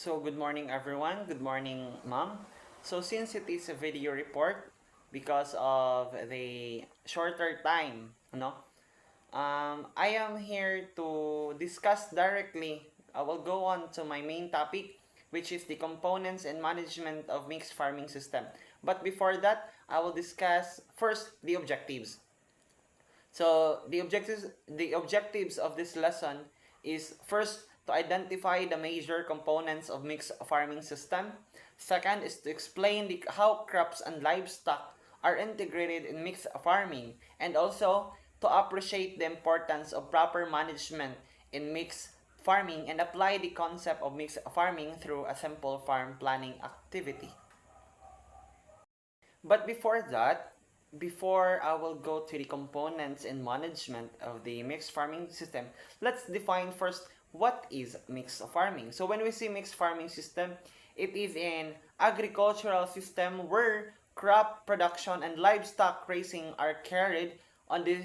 So, good morning everyone. Good morning, ma'am. So, since it is a video report, because of the shorter time, I am here to discuss directly. I will go on to my main topic, which is the components and management of mixed farming system. But before that, I will discuss first the objectives. So the objectives of this lesson is first to identify the major components of mixed farming system. Second is to explain how crops and livestock are integrated in mixed farming, and also to appreciate the importance of proper management in mixed farming and apply the concept of mixed farming through a simple farm planning activity. But before I will go to the components and management of the mixed farming system, let's define first what is mixed farming. So when we say mixed farming system, it is an agricultural system where crop production and livestock raising are carried on the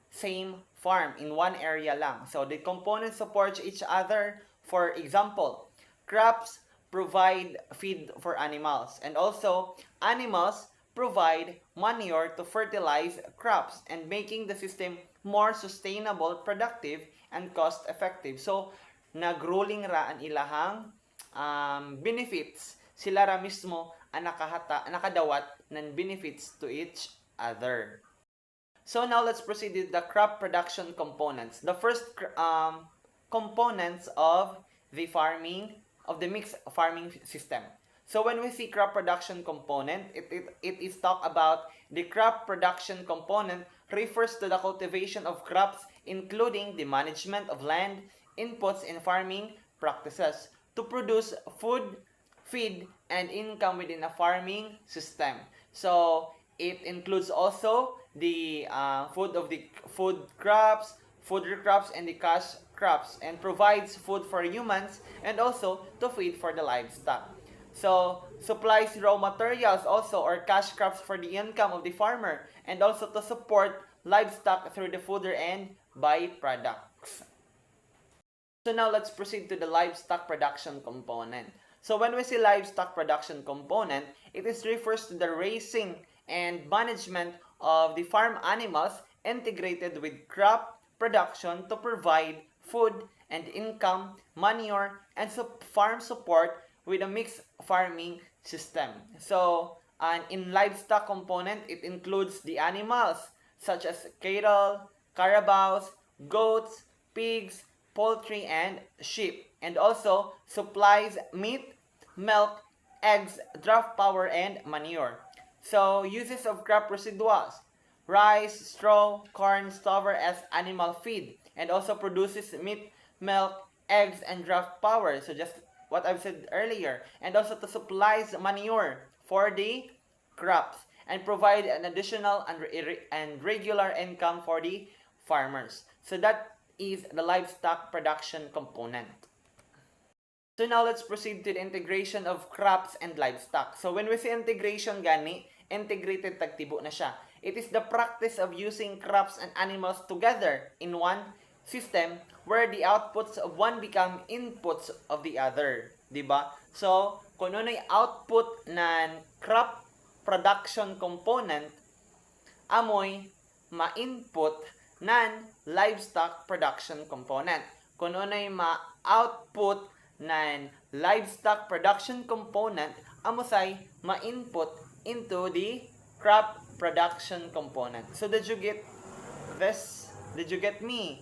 same farm in one area lang. So the components support each other. For example, crops provide feed for animals, and also animals provide manure to fertilize crops, and making the system more sustainable, productive, and cost effective. So nagruling ra ang ilahang benefits, sila ra mismo ang nakadawat ng benefits to each other. So now let's proceed with the crop production components. The first components of the mixed farming system. So when we see crop production component, it is talk about the crop production component refers to the cultivation of crops, including the management of land, inputs, and farming practices to produce food, feed, and income within a farming system. So it includes also the food crops, fodder crops, and the cash crops, and provides food for humans and also to feed for the livestock. So supplies raw materials also, or cash crops, for the income of the farmer, and also to support livestock through the fodder and byproducts. So now let's proceed to the livestock production component. So when we say livestock production component, it refers to the raising and management of the farm animals integrated with crop production to provide food and income, manure, and farm support with a mixed farming system. So in livestock component, it includes the animals such as cattle, carabaos, goats, pigs, poultry, and sheep, and also supplies meat, milk, eggs, draft power, and manure. So uses of crop residuals: rice, straw, corn, stover as animal feed, and also produces meat, milk, eggs, and draft power. So just what I've said earlier, and also to supplies manure for the crops, and provide an additional and regular income for the farmers. So that is the livestock production component. So now let's proceed to the integration of crops and livestock. So when we say integration gani, integrated tagtibo na siya. It is the practice of using crops and animals together in one system where the outputs of one become inputs of the other, di ba? So kung ano yung output ng crop production component, amoy ma-input ng livestock production component. Kung ano yung ma-output ng livestock production component, amosay ma-input into the crop production component. So did you get this? Did you get me?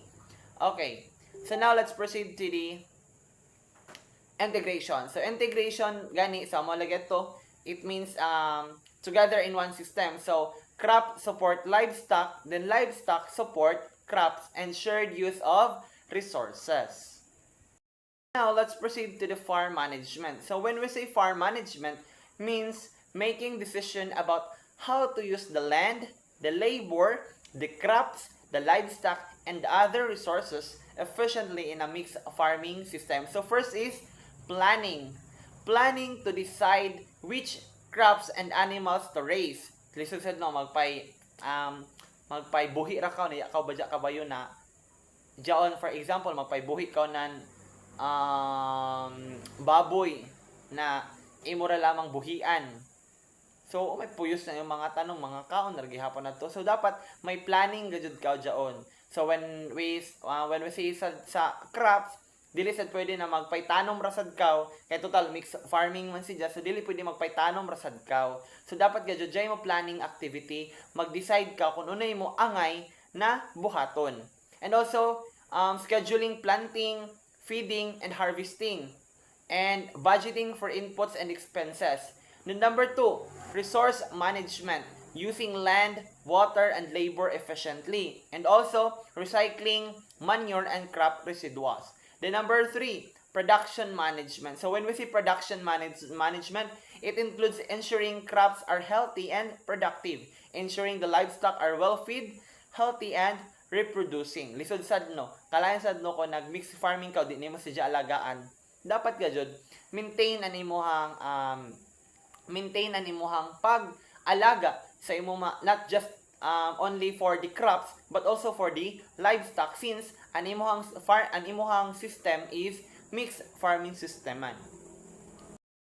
Okay. So now let's proceed to the integration. So integration gani sa mo lagi to, it means together in one system. So crop support livestock, then livestock support crops, and shared use of resources. Now let's proceed to the farm management. So when we say farm management, means making decision about how to use the land, the labor, the crops, the livestock, and other resources efficiently in a mixed farming system. So first is planning. Planning to decide which crops and animals to raise. Lisod no, magpay buhi ra ka niya ka badya kabayo na jaon, for example, magpay buhi ka nan baboy na imura lamang buhian. So, may puyos na yung mga tanong, mga kaon, nargihapon na to. So, dapat may planning gajud ka dyaon. So, when we say sa crops, dili sad pwede na magpaytanom rasad kaw, kay total mix farming man siya, so dili pwede magpaytanom rasad kaw. So, dapat gajud jay mo planning activity, mag-decide ka kung unay mo angay na buhaton. And also, scheduling planting, feeding, and harvesting. And budgeting for inputs and expenses. Then number 2, resource management, using land, water, and labor efficiently. And also, recycling manure and crop residuals. Then number 3, production management. So when we say production management, it includes ensuring crops are healthy and productive, ensuring the livestock are well fed, healthy, and reproducing. Lisod sad no, kalayan sad no ko nag-mix farming ka, di nimo sadya alagaan. Dapat gajud maintain ang imuhang pag-alaga sa not just only for the crops but also for the livestock, since ang imuhang system is mixed farming system man.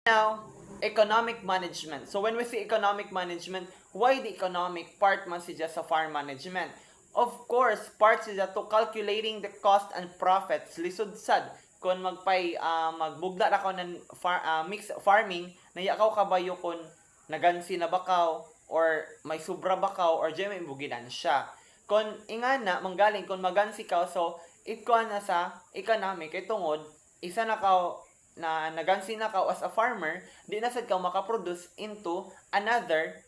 Now, economic management. So when we say economic management, why the economic part man siya sa farm management? Of course, part siya to calculating the cost and profits. Lisod sad kung magbugda ra ko ng mixed farming, nayakaw kabayo kung nagansi na bakaw or may sobra bakaw or diyan may buginan siya. Kung ingana manggaling kung magansi ka, so ikuha na sa economic kay tungod isa na ka na nagansi na ka as a farmer, di na sad ka makaproduce into another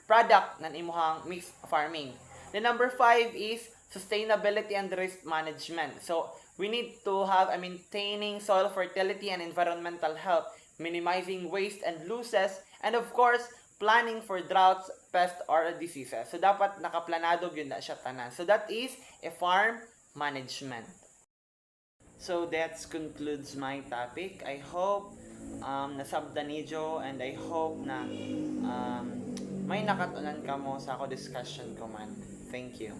product ng imuhang mixed farming. The number 5 is sustainability and risk management. So, we need to have maintaining soil fertility and environmental health, minimizing waste and losses, and of course, planning for droughts, pests, or diseases. So, dapat nakaplanado yun na siya tanan. So, that is a farm management. So, that concludes my topic. I hope nasabdan niyo, and I hope na may nakatunan ka mo sa ako discussion ko man. Thank you.